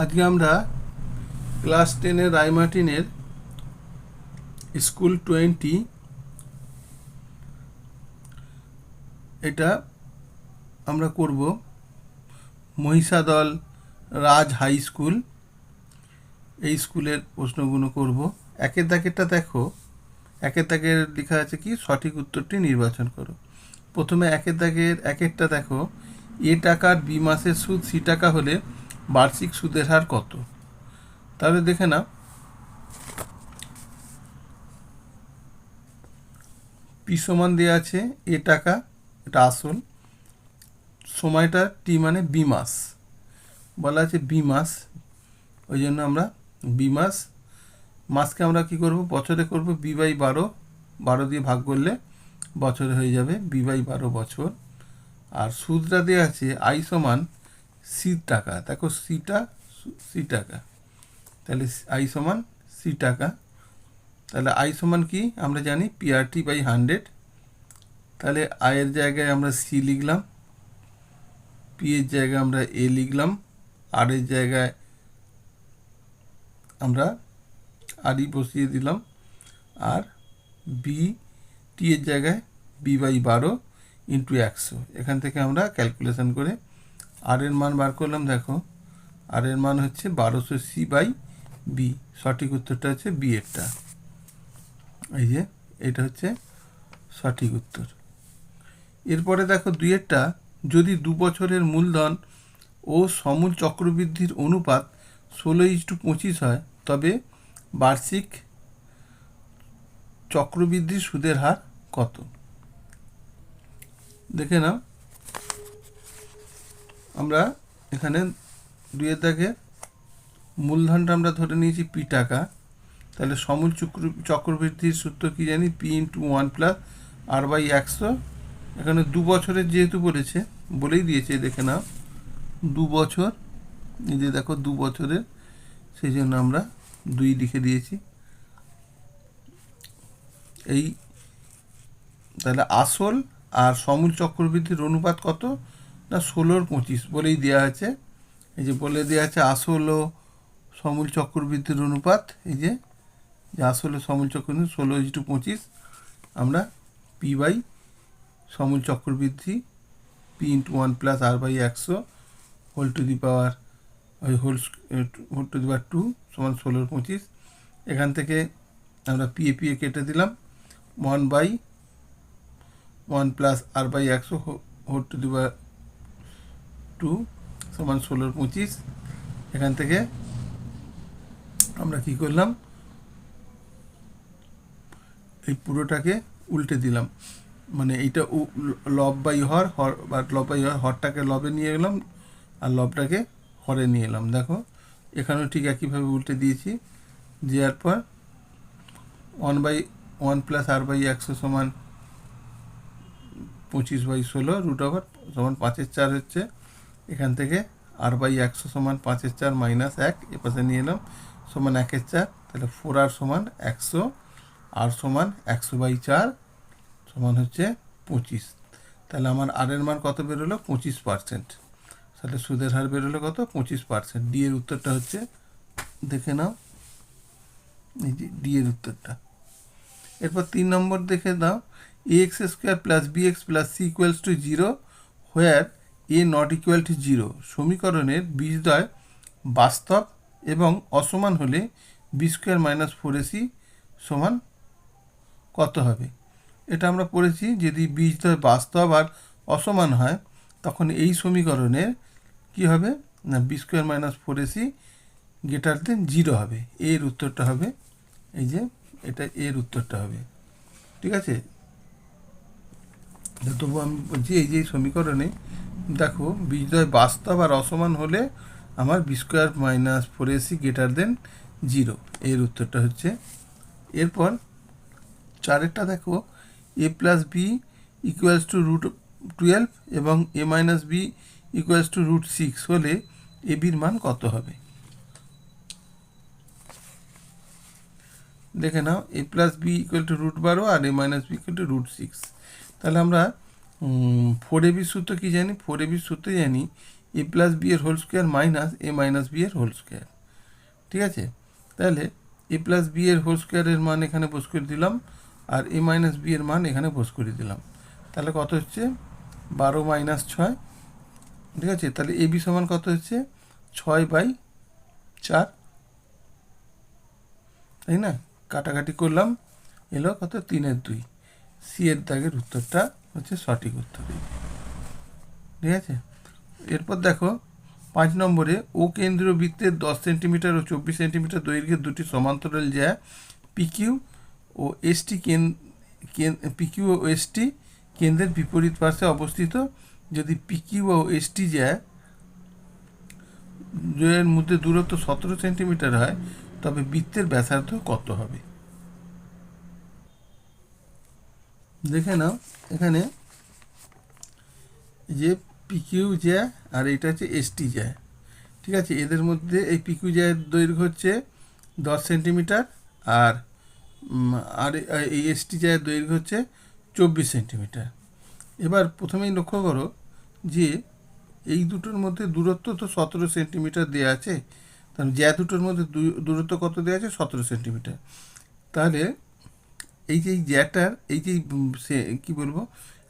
আজকে আমরা class 10-এর রায়মার্টিনের school 20 এটা আমরা করব মহিষাদল রাজ হাই স্কুল। এই স্কুলের প্রশ্নগুলো করব। একের দাগেরটা দেখো, একের দাগের লেখা আছে কি সঠিক উত্তরটি নির্বাচন করো। প্রথমে একের দাগের একেরটা দেখো, এ টাকার বি মাসের সুদ সি টাকা হলে বার্ষিক সুদের হার কত? তাহলে দেখে নাও, পি সমান দেওয়া আছে এ টাকা, এটা আসল, সময়টা টি মানে বি মাস, বলা আছে বি মাস, ওই জন্য আমরা বি মাস, মাসকে আমরা কি করব বছরে করব, বি বাই 12, 12 দিয়ে ভাগ করলে বছরে হয়ে যাবে বি বাই 12 বছর। আর সুদটা দেওয়া আছে আই সমান সি টাকা, দেখো সিটা সি টাকা, তাহলে আই সমান সি টাকা, তাহলে আই সমান কি আমরা জানি পিআরটি বাই 100, তাহলে আয়ের জায়গায় আমরা সি লিখলাম, পি এর জায়গায় আমরা এ লিখলাম, আর এর জায়গায় আমরা আর ই বসিয়ে দিলাম, আর বি টি এর জায়গায় বি বাই 12 ইন্টু 100। এখান থেকে আমরা ক্যালকুলেশন করে আর এর মান বার করলাম। দেখো আর এর মান হচ্ছে 1200 সি বাই বি, সঠিক উত্তরটা হচ্ছে বি এরটা, এই যে এটা হচ্ছে সঠিক উত্তর। এরপরে দেখো দুইয়েরটা, যদি 2 বছরের মূলধন ও সমূল চক্রবৃদ্ধির অনুপাত 16:25 হয় তবে বার্ষিক চক্রবৃদ্ধির সুদের হার কত? দেখে নাও, আমরা এখানে দুইয়ের দাগে মূলধনটা আমরা ধরে নিয়েছি পি টাকা, তাহলে সমূল চক্রবৃদ্ধির সূত্র কি জানি, P into 1 plus R by 100। এখানে 2 বছরের যেহেতু বলেছে, বলেই দিয়েছে, দেখে নাও 2 বছর, এই যে দেখো 2 বছরের, সেই জন্য আমরা 2 লিখে দিয়েছি। এই তাহলে আসল আর সমূল চক্রবৃদ্ধির অনুপাত কত না 16:25 বলেই দেওয়া আছে, এই যে বলে দেওয়া আছে আসল ও সমূল চক্রবৃদ্ধির অনুপাত, এই যে আসলে সমূল চক্রবৃদ্ধি 16:25, আমরা পি বাই সমূল চক্রবৃদ্ধি P into 1 plus R by 100 whole to the power whole to the power 2 সমান 16:25। এখান থেকে আমরা পি এ কেটে দিলাম, 1 by 1 plus R by 100 whole to the power 2 সমান 16:25। এখান থেকে আমরা কি করলাম, এই পুরোটাকে উল্টে দিলাম, মানে এইটা লব বাই হর, বা লব বাই হর, হরটাকে লবে নিয়ে গেলাম আর লবটাকে হরে নিয়ে এলাম। দেখো এখানেও ঠিক একইভাবে উল্টে দিয়েছি, দেওয়ার পর 1 বাই 1 প্লাস আর বাই 100 সমান 25/16 রুট ওভার সমান 5/4 হচ্ছে। এখান থেকে আর বাই 100 সমান 5/4 মাইনাস 1, এপাশে নিয়ে এলাম সমান 1/4, তাহলে 4r সমান 100, আর সমান 100/4 সমান হচ্ছে 25। তাহলে আমার আর এর মান কত বেরোলো 25%, তাহলে সুদের হার বেরোলো কত 25%। ডি এর উত্তরটা হচ্ছে, দেখে নাও এই যে ডি এর উত্তরটা। এরপর 3 নম্বর দেখে দাও, ax² plus bx plus c equals to 0 where A not equal to 0 সমীকরণের বীজদ্বয় বাস্তব এবং অসমান হলে b² মাইনাস 4ac সমান কত হবে? এটা আমরা পড়েছি, যদি বীজদ্বয় বাস্তব আর অসমান হয় তখন এই সমীকরণের কি হবে না b² minus 4ac greater than 0 হবে। এর উত্তরটা হবে, এই যে এটা এর উত্তরটা হবে, ঠিক আছে। তবু আমি বলছি এই যে সমীকরণে দেখো বীজদ্বয় বাস্তব আর অসমান হলে আমার b² minus 4ac greater than 0, এর উত্তরটা হচ্ছে। এরপর চারেরটা দেখো, a plus B equals to √12 এবং a minus B equals to √6 হলে এ বির মান কত হবে? দেখে নাও, A plus B equal to √12 আর A minus B equal to √6। তাহলে আমরা 4ab সূত্র কি জানি, 4ab সূত্রে জানি এ প্লাস বি এর হোল স্কোয়ার মাইনাস এ মাইনাস বি এর হোল স্কোয়ার। ঠিক আছে, তাহলে এ প্লাস বি এর হোল স্কোয়ারের মান এখানে বস করে দিলাম, আর এ মাইনাস বি এর মান এখানে বস করে দিলাম। তাহলে কত হচ্ছে 12 মাইনাস 6। ঠিক আছে, তাহলে এ বি সমান কত হচ্ছে 6/4, তাই না? কাটাকাটি করলাম, এলো কত 3/2। সি এর দাগের উত্তরটা হচ্ছে সঠিক উত্তর। ঠিক আছে, এরপর দেখো 5 নম্বরে ও কেন্দ্রীয় বৃত্তের 10 সেন্টিমিটার ও 24 সেন্টিমিটার দৈর্ঘ্যের দুটি সমান্তরাল জ্যা পিকিউ ও এসটি পিকিউ ও এসটি কেন্দ্রের বিপরীত পাশে অবস্থিত। যদি পিকিউ ও এসটি জ্যা এর মধ্যে দূরত্ব 17 সেন্টিমিটার হয়, তবে বৃত্তের ব্যাসার্ধ কত হবে? দেখে নাও, এখানে যে পিকিউ জ্যা আর এটা হচ্ছে এসটি জ্যা। ঠিক আছে, এদের মধ্যে এই পিকিউ জ্যায়ের দৈর্ঘ্য হচ্ছে 10 সেন্টিমিটার, আর আর এই এসটি জ্যায়ের দৈর্ঘ্য হচ্ছে 24 সেন্টিমিটার। এবার প্রথমেই লক্ষ্য করো যে এই দুটোর মধ্যে দূরত্ব তো 17 সেন্টিমিটার দেওয়া আছে, তাহলে জ্যা দুটোর মধ্যে দূরত্ব কত দেওয়া আছে 17 সেন্টিমিটার। তাহলে এই যে এই জ্যাটার এই যে সে কী বলবো,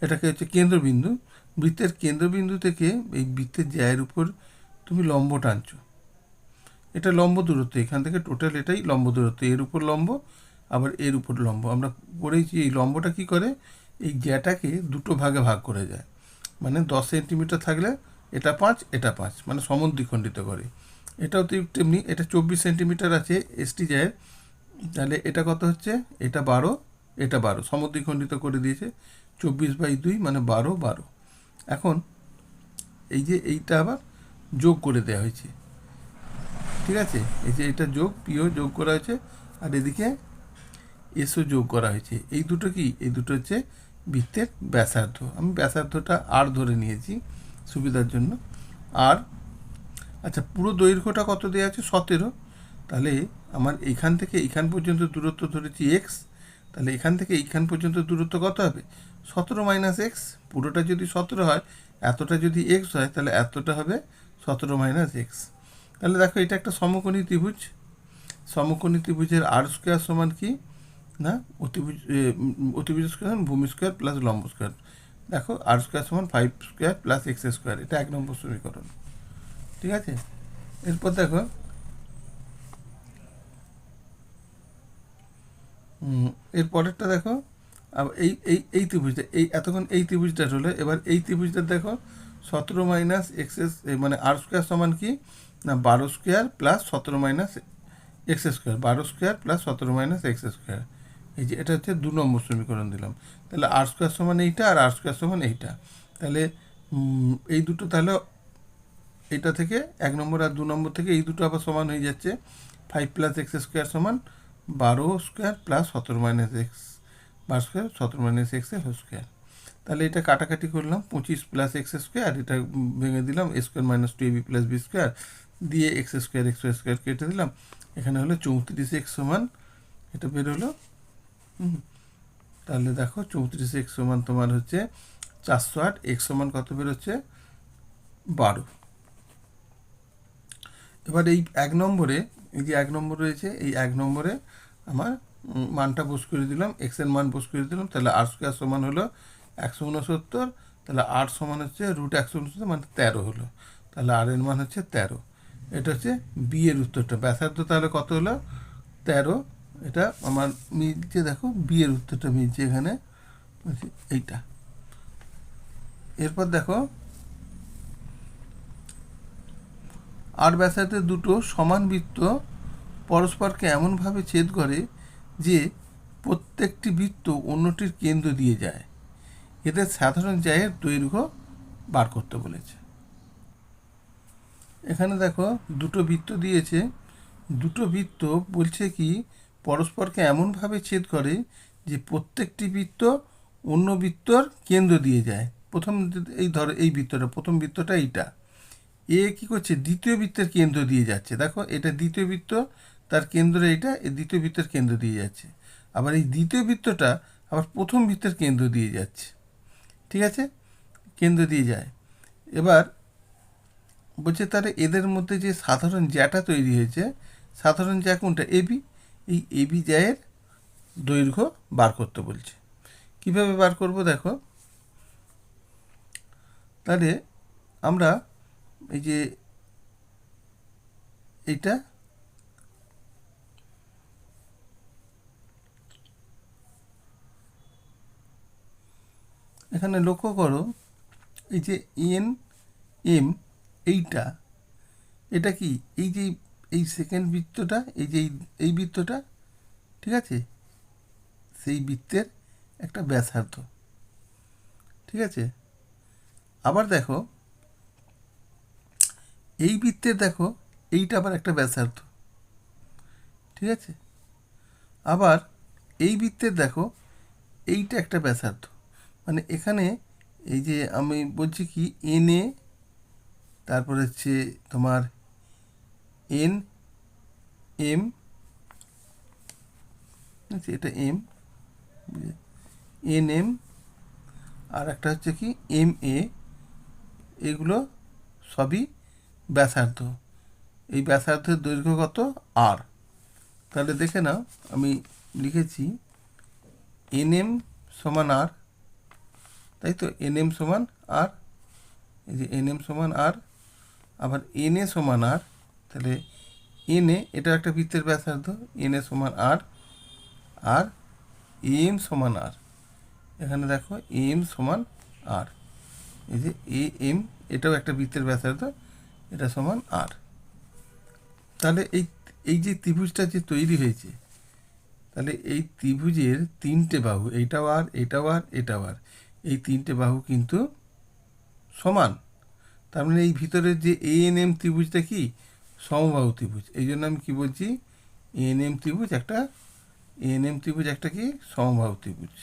এটাকে হচ্ছে কেন্দ্রবিন্দু, বৃত্তের কেন্দ্রবিন্দু থেকে এই বৃত্তের জ্যায়ের উপর তুমি লম্ব টানছো, এটা লম্ব দূরত্ব, এখান থেকে টোটাল এটাই লম্ব দূরত্ব, এর উপর লম্ব আবার এর উপর লম্ব। আমরা পড়েছি এই লম্বটা কি করে, এই জ্যাটাকে দুটো ভাগে ভাগ করে যায়, মানে 10 সেন্টিমিটার থাকলে এটা 5 এটা 5, মানে সমদ্বিখণ্ডিত করে। এটাও তেমনি, এটা 24 সেন্টিমিটার আছে এসটি জ্যায়ের, তাহলে এটা কত হচ্ছে, এটা 12 এটা 12, সমদ্বিখণ্ডিত করে দিয়েছে 24/2 মানে 12। এখন এই যে এইটা আবার যোগ করে দেওয়া হয়েছে। ঠিক আছে, এই যে এটা যোগ, পিও যোগ করা হয়েছে, আর এদিকে এসও যোগ করা হয়েছে। এই দুটো কি, এই দুটো হচ্ছে বৃত্তের ব্যাসার্ধ। আমি ব্যাসার্ধটা আর ধরে নিয়েছি সুবিধার জন্য। আর আচ্ছা, পুরো দৈর্ঘ্যটা কত দেওয়া আছে 17, তাহলে আমার এইখান থেকে এইখান পর্যন্ত দূরত্ব ধরেছি এক্স, তাহলে এখান থেকে এইখান পর্যন্ত দূরত্ব কত হবে 17 মাইনাস এক্স। পুরোটা যদি 17 হয়, এতটা যদি এক্স হয়, তাহলে এতটা হবে 17 মাইনাস এক্স। তাহলে দেখো এটা একটা সমকোণী ত্রিভুজ, সমকোণী ত্রিভুজের আর স্কোয়ার সমান কি না, অতিভুজ স্কোয়ার ভূমি স্কোয়ার প্লাস লম্ব স্কোয়ার। দেখো আর স্কোয়ার সমান 5 স্কোয়ার প্লাস এক্স স্কোয়ার, এটা 1 নম্বর সমীকরণ। ঠিক আছে, এরপর দেখো এর পরেরটা দেখো, এই এই এই ত্রিভুজটা, এই এতক্ষণ এই ত্রিভুজটা হলো, এবার এই ত্রিভুজটা দেখো 17 মাইনাস এক্স মানে আর স্কোয়ার সমান কি না 12 square plus 17 minus x square, 12 square plus 17 minus x square. এই যে এটা হচ্ছে 2 নম্বর সমীকরণ দিলাম। তাহলে আর স্কোয়ার সমান এইটা আর আর স্কোয়ার সমান এইটা, তাহলে এই দুটো তাহলে এইটা থেকে 1 নম্বর আর 2 নম্বর থেকে এই দুটো আবার সমান হয়ে যাচ্ছে। 5 প্লাস এক্স স্কোয়ার সমান 12 square plus 17 minus x, 12 square 17 minus x এর হোল স্কোয়ার। তাহলে এটা কাটাকাটি করলাম, 25 প্লাস এক্স স্কোয়ার, এটা ভেঙে দিলাম A square minus 2ab plus B square দিয়ে এক্স স্কোয়ার কেটে দিলাম। এখানে হলো 34 এক্স সমান, এটা বের হলো। তাহলে দেখো 34 এক্স সমান তোমার হচ্ছে 408, এক্স সমান কত বেরোচ্ছে 12। এবার এই 1 নম্বরে, এই যে 1 নম্বর রয়েছে, এই 1 নম্বরে আমার মানটা বস করে দিলাম, এক্স এর মান বস করে দিলাম। তাহলে আর স্কোয়ার সমান হলো 169, তাহলে আর সমান হচ্ছে রুট 169 মানে 13 হলো, তাহলে আর এর মান হচ্ছে 13। এটা হচ্ছে বি এর উত্তরটা, ব্যাসার্ধ তাহলে কত হলো 13। এটা আমার মিলছে, দেখো বি এর উত্তরটা মিলছে এখানে এইটা। এরপর দেখো আর ব্যাসার্ধের দুটো সমান বৃত্ত পরস্পরকে এমনভাবে ছেদ করে যে প্রত্যেকটি বৃত্ত অন্যটির কেন্দ্র দিয়ে যায়, এদের সাধারণ জ্যায়ের দৈর্ঘ্য বার করতে বলেছে। এখানে দেখো দুটো বৃত্ত দিয়েছে, দুটো বৃত্ত বলছে কি পরস্পরকে এমনভাবে ছেদ করে যে প্রত্যেকটি বৃত্ত অন্য বৃত্তর কেন্দ্র দিয়ে যায়। প্রথম এই ধরো এই বৃত্তটা, প্রথম বৃত্তটা এইটা, এ কি করছে দ্বিতীয় বৃত্তের কেন্দ্র দিয়ে যাচ্ছে। দেখো এটা দ্বিতীয় বৃত্ত, তার কেন্দ্র এইটা, এই দ্বিতীয় বৃত্তের কেন্দ্র দিয়ে যাচ্ছে। আবার এই দ্বিতীয় বৃত্তটা আবার প্রথম বৃত্তের কেন্দ্র দিয়ে যাচ্ছে। ঠিক আছে, কেন্দ্র দিয়ে যায়। এবার বলছে তাহলে এদের মধ্যে যে সাধারণ জ্যাটা তৈরি হয়েছে, সাধারণ জ্যা কোনটা? এবি। এই এবি জ্যায়ের দৈর্ঘ্য বার করতে বলছে। কিভাবে বার করব দেখো, তাহলে আমরা এই যে এইটা এখানে লক্ষ্য করো, এই যে এন এম এইটা, এটা কি? এই যে এই সেকেন্ড বৃত্তটা, এই যে এই বৃত্তটা, ঠিক আছে, সেই বৃত্তের একটা ব্যাসার্ধ, ঠিক আছে। আবার দেখো এই বৃত্তের দেখো এইটা আবার একটা ব্যাসার্ধ, ঠিক আছে। আবার এই বৃত্তের দেখো এইটা একটা ব্যাসার্ধ। মানে এখানে এই যে আমি বলছি কি এন এ, তারপর হচ্ছে তোমার এন এম, এটা এম, এন এম, আর একটা হচ্ছে কি এম এ, এগুলো সবই ব্যাসার্ধ। এই ব্যাসার্ধের দৈর্ঘ্য কত? আর। তাহলে দেখে নাও, আমি লিখেছি এন এম সমান আর, তাই তো, এন এম সমান আর, এই যে এন এম সমান আর, আবার এন এ সমান আর, তাহলে এন এ এটা একটা বৃত্তের ব্যাসার্ধ, এন এ সমান আর, আর এম সমান আর, এখানে দেখো এম সমান আর, এই যে এ এম এটাও একটা বৃত্তের ব্যাসার্ধ, এটা সমান আর। তাহলে এই যে ত্রিভুজটা যে তৈরি হয়েছে, তাহলে এই ত্রিভুজের তিনটে বাহু, এইটাও আর, এটাও আর, এটাও আর, এই তিনটে বাহু কিন্তু সমান। তার মানে এই ভিতরের যে এ এন এম ত্রিভুজটা কি? সমবাহু ত্রিভুজ। এই জন্য আমি কি বলছি, এন এম ত্রিভুজ একটা, এন এম ত্রিভুজ একটা কি? সমবাহু ত্রিভুজ।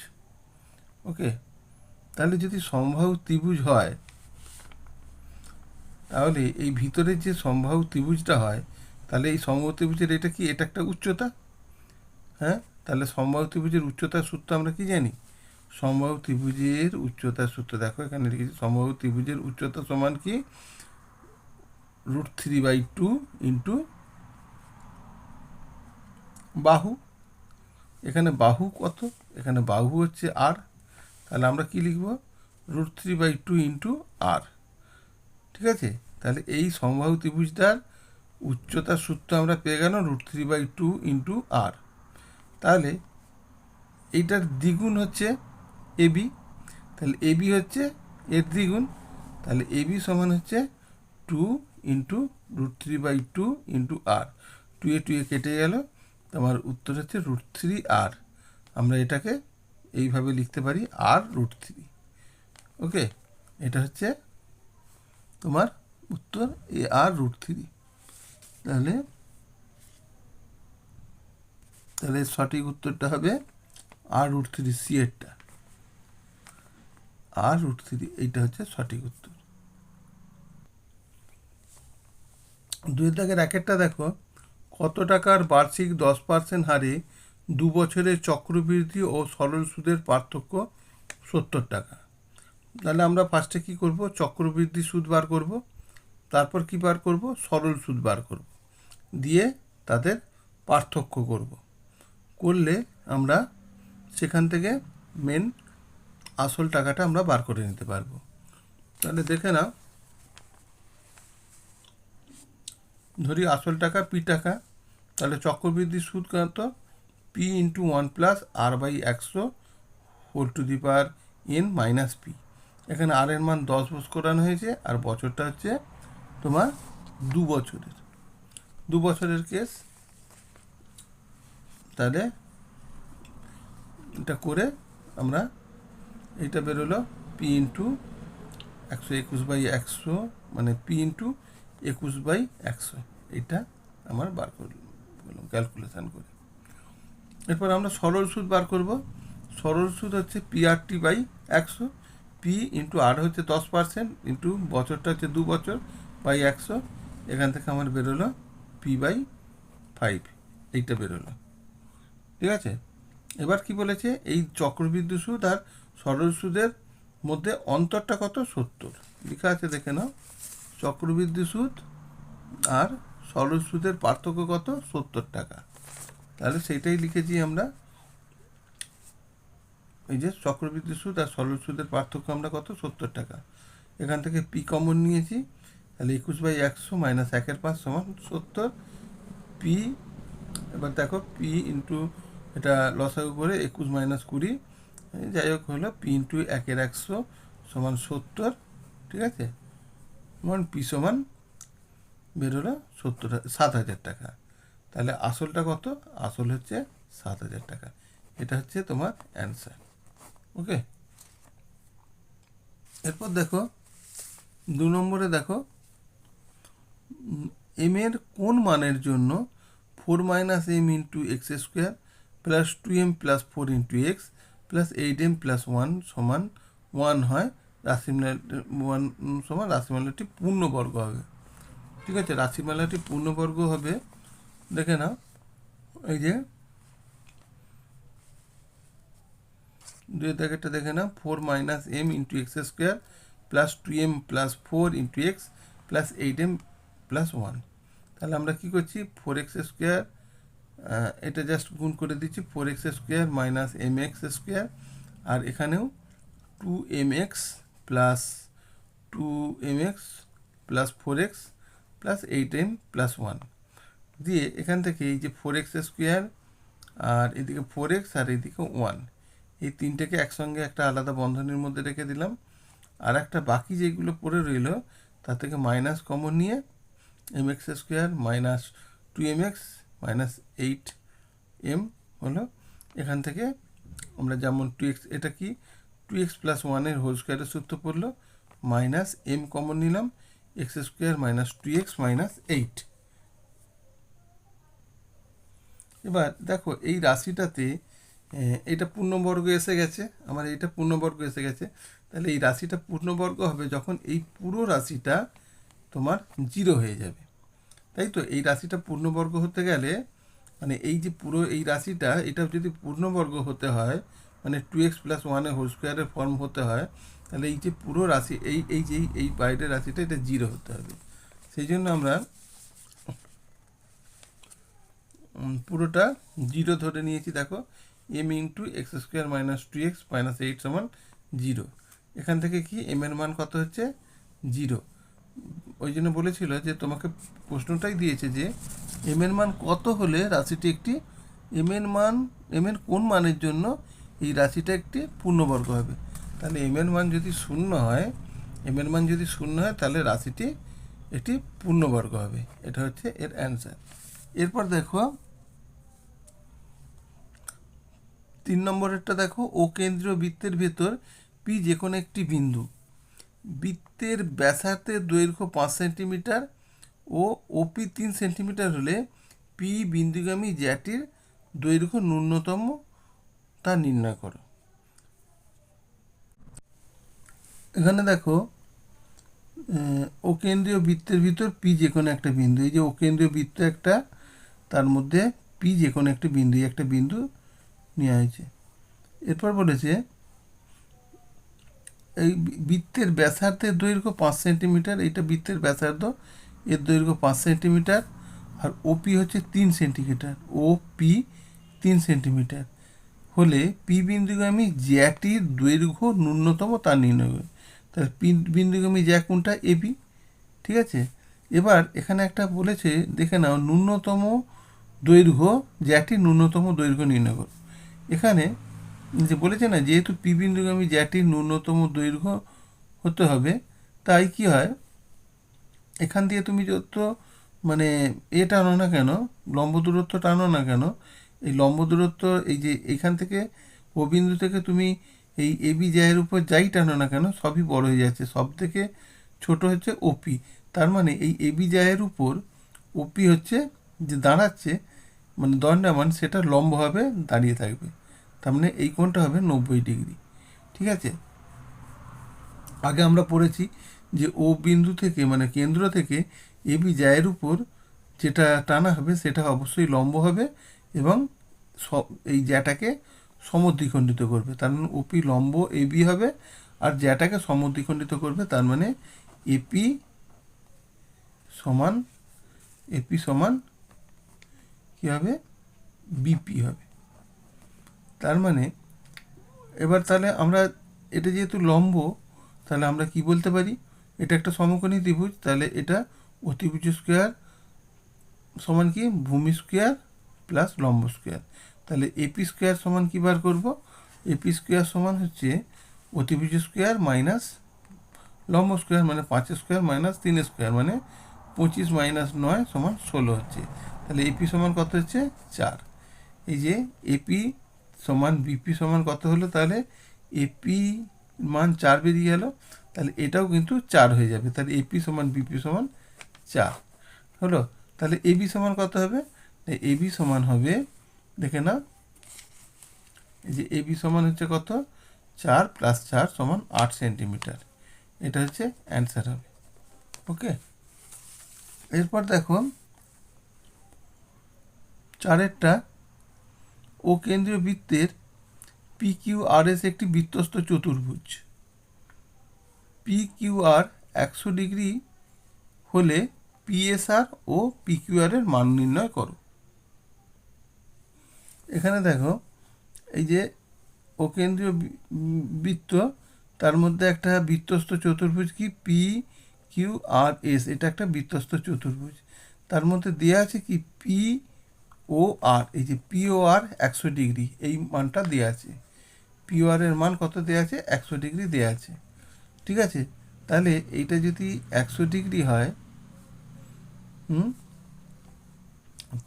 ওকে, তাহলে যদি সমবাহু ত্রিভুজ হয়, তাহলে এই ভিতরের যে সমবাহু ত্রিভুজটা হয়, তাহলে এই সমবাহু ত্রিভুজের এটা কি? এটা একটা উচ্চতা। হ্যাঁ, তাহলে সমবাহু ত্রিভুজের উচ্চতার সূত্র আমরা কি জানি? সমবাহু ত্রিভুজের উচ্চতার সূত্র দেখো এখানে লিখেছি, সমবাহু ত্রিভুজের উচ্চতা সমান কি? √3/2 ইন্টু বাহু। এখানে বাহু কত? এখানে বাহু হচ্ছে আর, তাহলে আমরা কি লিখব? √3/2 ইন্টু আর, ঠিক আছে। তাহলে এই সমবাহু ত্রিভুজটার উচ্চতার সূত্র আমরা পেয়ে গেলাম √3/2 ইন্টু আর। তাহলে এইটার দ্বিগুণ হচ্ছে এবি, তাহলে এবি হচ্ছে এর দ্বিগুণ, তাহলে এবি সমান হচ্ছে 2 ইন্টু √3/2 ইন্টু আর। 2 এ কেটে গেল, তোমার উত্তর হচ্ছে √3 আর। আমরা এটাকে এইভাবে লিখতে পারি r√3। ওকে, এটা হচ্ছে তোমার উত্তর, এ r√3। তাহলে তাহলে সঠিক উত্তরটা হবে r√3, সি এরটা r√3, এইটা হচ্ছে সঠিক উত্তর। 2 দাগের র্যাকেটটা দেখো, কত টাকার বার্ষিক 10% হারে 2 বছরের চক্রবৃদ্ধি ও সরল সুদের পার্থক্য 70 টাকা। তাহলে আমরা ফার্স্টে কি করব? চক্রবৃদ্ধি সুদ বার করব, তারপর কি বার করব? সরল সুদ বার করব, দিয়ে তাদের পার্থক্য করব। করলে আমরা সেখান থেকে মেন আসল টাকাটা আমরা বার করে নিতে পারবো। তাহলে দেখে নাও, ধরি আসল টাকা পি টাকা, তাহলে চক্রবৃদ্ধি সুদ কত? P into 1+r/100 whole to the power n minus P. এখানে আর এর মান 10 বছর করানো হয়েছে, আর বছরটা হচ্ছে তোমার 2 বছরের, 2 বছরের কেস। তাহলে এটা করে আমরা, এইটা বেরোলো পি ইন্টু 121/100, মানে পি ইন্টু 21/100, এটা আমার বার করলাম ক্যালকুলেশান করে। এরপর আমরা সরল সুদ বার করব। সরল সুদ হচ্ছে PRT/100, পি ইন্টু আর হচ্ছে 10% ইন্টু বছরটা হচ্ছে 2 বছর বাই 100, এখান থেকে আমার বেরোলো P/5, এইটা বেরোলো, ঠিক আছে। এবার কি বলেছে? এই চক্রবৃদ্ধি সুদ আর সরল সুদের মধ্যে অন্তরটা কত? 70 লেখা আছে, দেখে নাও। চক্রবৃদ্ধি সুদ আর সরল সুদের পার্থক্য কত? 70 টাকা। তাহলে সেইটাই লিখেছি আমরা, এই যে চক্রবৃদ্ধি সুদ আর সরল সুদের পার্থক্য আমরা কত? 70 টাকা। এখান থেকে পি কমন নিয়েছি, তাহলে 21/100 মাইনাস 1/5 সমান 70 পি। এবার দেখো পি ইন্টু এটা লসাগু করে 21 মাইনাস 20, যাই হোক হলো পি ইন্টু 1/100 সমান 70, ঠিক আছে, মানে পি সমান বেরোলো 7,000 টাকা। তাহলে আসলটা কত? আসল হচ্ছে 7,000 টাকা। এটা হচ্ছে তোমার অ্যান্সার। ওকে, এরপর দেখো 2 নম্বরে দেখো এম এর কোন মানের জন্য 4 minus M into X square plus 2m plus 4 into X plus 8m plus 1 সমান 1 হয়, রাশিমালাটি পূর্ণবর্গ হবে। ঠিক আছে, রাশিমালাটি পূর্ণবর্গ হবে। দেখে নাও, এই যে দুই দাগেরটা দেখে নাও, 4 minus M into X square plus 2m plus 4 into X plus 8m plus 1। তাহলে আমরা কী করছি? 4x স্কোয়ার, এটা জাস্ট গুণ করে দিচ্ছি, 4x square minus mx square, আর এখানেও 2mx plus 2mx plus 4x plus 8m plus 1 দিয়ে এখান থেকে এই যে 4x স্কোয়ার আর এদিকে 4x আর এদিকে 1, এই তিনটেকে একসঙ্গে একটা আলাদা বন্ধনীর মধ্যে রেখে দিলাম। আর একটা বাকি যেগুলো পড়ে রইল তার থেকে মাইনাস কমন নিয়ে mx square minus 2mx minus 8m হলো। এখান থেকে আমরা যেমন 2x, এটা কি 2x প্লাস 1-এর হোল স্কোয়ারের সূত্র পড়লো, মাইনাস m কমন নিলাম, x square minus 2x minus 8। এবার দেখো এই রাশিটাতে এটা পূর্ণবর্গ এসে গেছে, আমার এইটা পূর্ণবর্গ এসে গেছে। তাহলে এই রাশিটা পূর্ণবর্গ হবে যখন এই পুরো রাশিটা তোমার 0 হয়ে যাবে, তাই তো। এই রাশিটা পূর্ণবর্গ হতে গেলে মানে এই যে পুরো এই রাশিটা, এটা যদি পূর্ণবর্গ হতে হয় মানে 2x প্লাস 1-এর হোল স্কোয়ারের ফর্ম হতে হয়, তাহলে এই যে পুরো রাশি এই বাইরের রাশিটা এটা 0 হতে হবে। সেই জন্য আমরা পুরোটা 0 ধরে নিয়েছি। দেখো m into X square minus 2x minus 8 সমান 0। এখান থেকে কি m এর মান কত হচ্ছে? 0। ওই জন্য বলেছিল যে তোমাকে প্রশ্নটাই দিয়েছে যে m এর মান কত হলে রাশিটি একটি m এর কোন মানের জন্য এই রাশিটা একটি পূর্ণবর্গ হবে। তাহলে m এর মান যদি 0 হয়, তাহলে রাশিটি একটি পূর্ণবর্গ হবে। এটা হচ্ছে এর অ্যান্সার। এরপর দেখো 3 নম্বরেরটা দেখো, ও কেন্দ্রীয় বৃত্তের ভেতর পি যে কোনো একটি বিন্দু, বৃত্তের ব্যাসার্ধের দৈর্ঘ্য 5 সেন্টিমিটার ও ওপি 3 সেন্টিমিটার হলে পি বিন্দুগামী জ্যাটির দৈর্ঘ্য ন্যূনতম তা নির্ণয় করো। এখানে দেখো ও কেন্দ্রীয় বৃত্তের ভিতর পি যে কোনো একটা বিন্দু, এই যে ও কেন্দ্রীয় বৃত্ত একটা, তার মধ্যে পি যে কোনো একটি বিন্দু, একটা বিন্দু নেওয়া হয়েছে। এরপর বলেছে এই বৃত্তের ব্যাসার্ধের দৈর্ঘ্য 5 সেন্টিমিটার, এইটা বৃত্তের ব্যাসার্ধ, এর দৈর্ঘ্য 5 সেন্টিমিটার, আর ওপি হচ্ছে 3 সেন্টিমিটার, ওপি 3 সেন্টিমিটার হলে পি বিন্দুগামী জ্যাটির দৈর্ঘ্য ন্যূনতম তা নির্ণয় করে। তাহলে পি বিন্দুগামী জ্যা কোনটা? এবি, ঠিক আছে। এবার এখানে একটা বলেছে, দেখে নাও, ন্যূনতম দৈর্ঘ্য, জ্যাটির ন্যূনতম দৈর্ঘ্য নির্ণয় করো। এখানে যে বলেছে না, যেহেতু পি বিন্দুগামী জ্যাটির ন্যূনতম দৈর্ঘ্য হতে হবে, তাই কি হয়, এখান দিয়ে তুমি যত মানে টানো না কেন, লম্ব দূরত্ব টানো না কেন, এই লম্ব দূরত্ব এই যে এইখান থেকে ও বিন্দু থেকে তুমি এই এবি জ্যায়ের উপর যাই টানো না কেন সবই বড় হয়ে যাচ্ছে, সব থেকে ছোট হচ্ছে ওপি। তার মানে এই এবি জ্যায়ের উপর ওপি হচ্ছে যে দাঁড়াচ্ছে, মানে দণ্ডায়মান, সেটা লম্বভাবে দাঁড়িয়ে থাকবে। তার মানে এই কোণটা হবে 90 ডিগ্রি, ঠিক আছে। আগে আমরা পড়েছি যে ও বিন্দু থেকে মানে কেন্দ্র থেকে এবি জ্যায়ের উপর যেটা টানা হবে সেটা অবশ্যই লম্ব হবে এবং এই জ্যাটাকে সমদ্বিখণ্ডিত করবে। তার মানে ওপি লম্ব এবি হবে, আর জ্যাটাকে সমদ্বিখণ্ডিত করবে, তার মানে এপি সমান এপি সমান কী হবে, বিপি হবে। তার মানে এবার তাহলে আমরা এটা যেহেতু লম্ব, তাহলে আমরা কি বলতে পারি, এটা একটা সমকোণী ত্রিভুজ, তাহলে এটা অতিভুজ স্কোয়ার সমান কি, ভূমি স্কোয়ার প্লাস লম্ব স্কোয়ার। তাহলে এপি স্কোয়ার সমান কী বার করব, এপি স্কোয়ার সমান হচ্ছে অতিভুজ স্কোয়ার মাইনাস লম্ব স্কোয়ার, মানে 5 স্কোয়ার মাইনাস 3 স্কোয়ার, মানে 25 মাইনাস 9 সমান 16 হচ্ছে। তাহলে এপি সমান কত হচ্ছে, 4। এই যে এপি সমান বিপি সমান কত হলো, তাহলে এপি মান 4 বেরিয়ে গেল, তাহলে এটাও কিন্তু 4 হয়ে যাবে। তাহলে এপি সমান বিপি সমান 4 হলো। তাহলে এবি সমান কত হবে, এবি সমান হবে, দেখে না, এই যে এবি সমান হচ্ছে কত, 4 + 4 সমান 8 সেন্টিমিটার। এটা হচ্ছে অ্যান্সার হবে। ওকে, এরপর দেখো 4-এরটা, ও কেন্দ্রীয় বৃত্তের PQRS একটি বৃত্তস্থ চতুর্ভুজ। PQR 100 ডিগ্রি হলে PSR ও PQR এর মান নির্ণয় করো। এখানে দেখো, এই যে ও কেন্দ্রীয় বৃত্ত, তার মধ্যে একটা বৃত্তস্থ চতুর্ভুজ কি, PQRS, এটা একটা বৃত্তস্থ চতুর্ভুজ। তার মধ্যে দেওয়া আছে কি, POR, এই যে POR 100 ডিগ্রি, এই মানটা দেওয়া আছে। POR এর মান কত দেওয়া আছে, 100 ডিগ্রি দেওয়া আছে। ঠিক আছে, তাহলে এইটা যদি 100 ডিগ্রি হয়,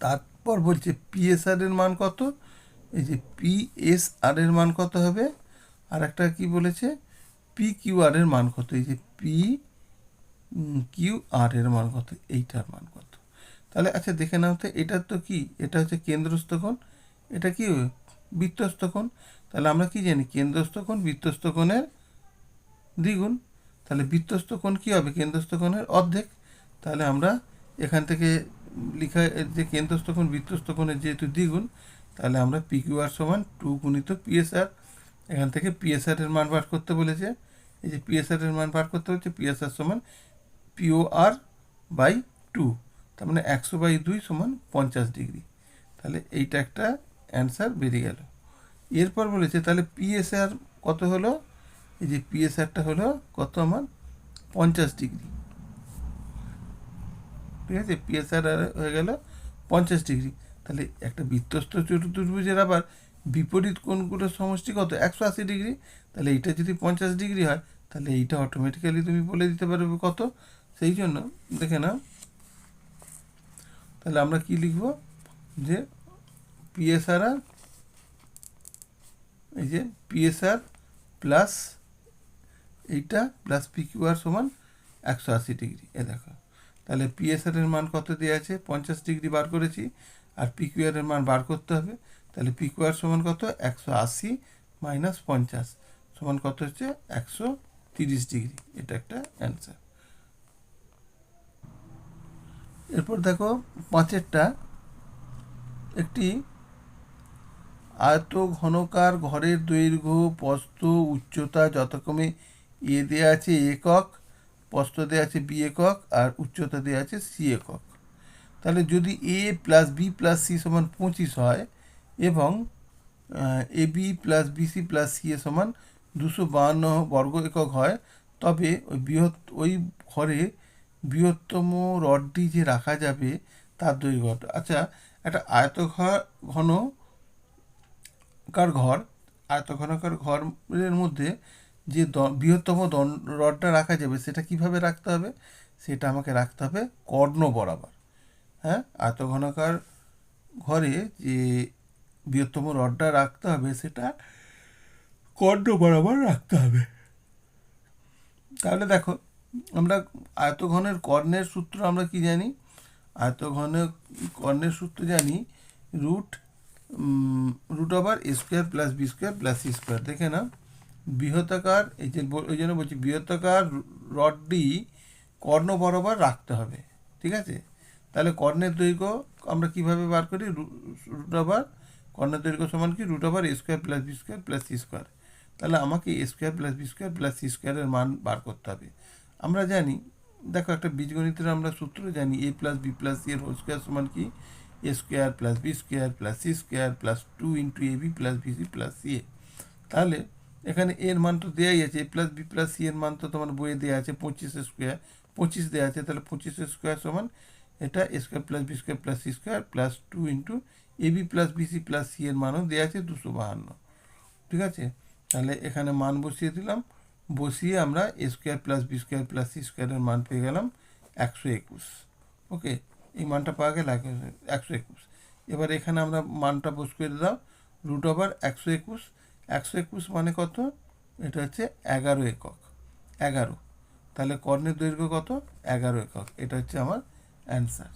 তারপর বলছে পিএসআর এর মান কত, এই যে পিএসআর এর মান কত হবে, আর একটা কি বলেছে, PQR এর মান কত, এই যে PQR এর মান কত, এইটার মান কত। তাহলে আচ্ছা দেখে নাও তো, এটা তো কি, এটা হচ্ছে কেন্দ্রস্থ কোণ, এটা কি বৃত্তস্থ কোণ। তাহলে আমরা কি জানি, কেন্দ্রস্থ কোণ বৃত্তস্থ কোণের দ্বিগুণ। তাহলে বৃত্তস্থ কোণ কী হবে, কেন্দ্রস্থ কোণের অর্ধেক। তাহলে আমরা এখান থেকে লিখা, যে কেন্দ্রস্থ কোণ বৃত্তস্থ কোণের যেহেতু দ্বিগুণ, তাহলে আমরা PQR সমান 2 গুণিত PSR, এখান থেকে PSR এর মান বার করতে বলেছে। এই যে PSR এর মান বার করতে হচ্ছে, PSR সমান POR/2, তার মানে 100/2 সমান 50 ডিগ্রি। তাহলে এইটা একটা অ্যান্সার বেরিয়ে গেল। এরপর বলেছে তাহলে PSR কত হলো, এই যে PSRটা হলো কত আমার, 50 ডিগ্রি। ঠিক আছে, PSR হয়ে গেল 50 ডিগ্রি। তাহলে একটা বৃত্তস্থ চতুর্ভুজের আবার বিপরীত কোণগুলোর সমষ্টি কত, 180 ডিগ্রি। তাহলে এইটা যদি 50 ডিগ্রি হয়, তাহলে এইটা অটোমেটিক্যালি তুমি বলে দিতে পারবে কত। সেই জন্য দেখে নাও, তাহলে আমরা কি লিখব, যে PSR, এই যে PSR প্লাস এইটা প্লাস PQR সমান 180 ডিগ্রি। এ দেখো, তাহলে PSR এর মান কত দেওয়া আছে, 50 ডিগ্রি বার করেছি, আর PQR এর মান বার করতে হবে। তাহলে PQR সমান কত, 180 মাইনাস 50 সমান কত হচ্ছে, 130 ডিগ্রি। এটা একটা অ্যান্সার। এরপর দেখো 5-এরটা, একটি আয়ত ঘনকার ঘরের দৈর্ঘ্য, প্রস্থ, উচ্চতা যথাক্রমে এ দেওয়া আছে একক, প্রস্থ দেওয়া আছে বি একক, আর উচ্চতা দেওয়া আছে সি একক। তাহলে যদি A + B + C সমান 25 হয় এবং AB + BC + CA সমান 252 বর্গ একক হয়, তবে ওই ঘরে বৃহত্তম রডটি যে রাখা যাবে তার দৈর্ঘ্য। আচ্ছা, একটা আয়তঘনকার ঘরের মধ্যে যে বৃহত্তম রডটা রাখা যাবে, সেটা কিভাবে রাখতে হবে, সেটা আমাকে রাখতে হবে কর্ণ বরাবর। হ্যাঁ, আয়তঘনকার ঘরে যে বৃহত্তম রডটা রাখতে হবে, সেটা কর্ণ বরাবর রাখতে হবে। তাহলে দেখো, আমরা আয়তঘনের কর্ণের সূত্র আমরা কি জানি, আয়তঘনের কর্ণের সূত্র জানি, √A² + B² + C²। দেখে না, বৃহতাকার, এই যে ওই জন্য বলছি বৃহতাকার রডটি কর্ণ বরাবর রাখতে হবে। ঠিক আছে, তাহলে কর্ণের দৈর্ঘ্য আমরা কিভাবে বার করি, কর্ণের দৈর্ঘ্য সমান কি, √A² + B² + C²। তাহলে আমাকে A² + B² + C² এর মান বার করতে হবে। আমরা জানি দেখো একটা বীজগণিতের আমরা সূত্র জানি, A plus B plus C এর হোল স্কোয়ার সমান কি, A square plus B square plus C square plus 2 into A B plus B C plus C A. তাহলে এখানে এর মান তো দেওয়াই আছে, A plus B plus C এর মান তো তোমার বইয়ে দেওয়া আছে 25 স্কোয়ার, 25 দেওয়া আছে, তাহলে 25 স্কোয়ার সমান এটা A square plus B square plus C square plus 2 into A B plus B C plus C এর মানও দেওয়া আছে 252। ঠিক আছে, তাহলে এখানে মান বসিয়ে দিলাম, বসিয়ে আমরা A square plus B square plus C স্কোয়ারের মান পেয়ে গেলাম 121। ওকে, এই মানটা পাওয়া গেল 121। এবার এখানে আমরা মানটা বস করে দাও, রুট ওভার 121। 121 মানে কত, এটা হচ্ছে 11 একক, 11। তাহলে কর্ণের দৈর্ঘ্য কত, 11 একক, এটা হচ্ছে আমার অ্যান্সার।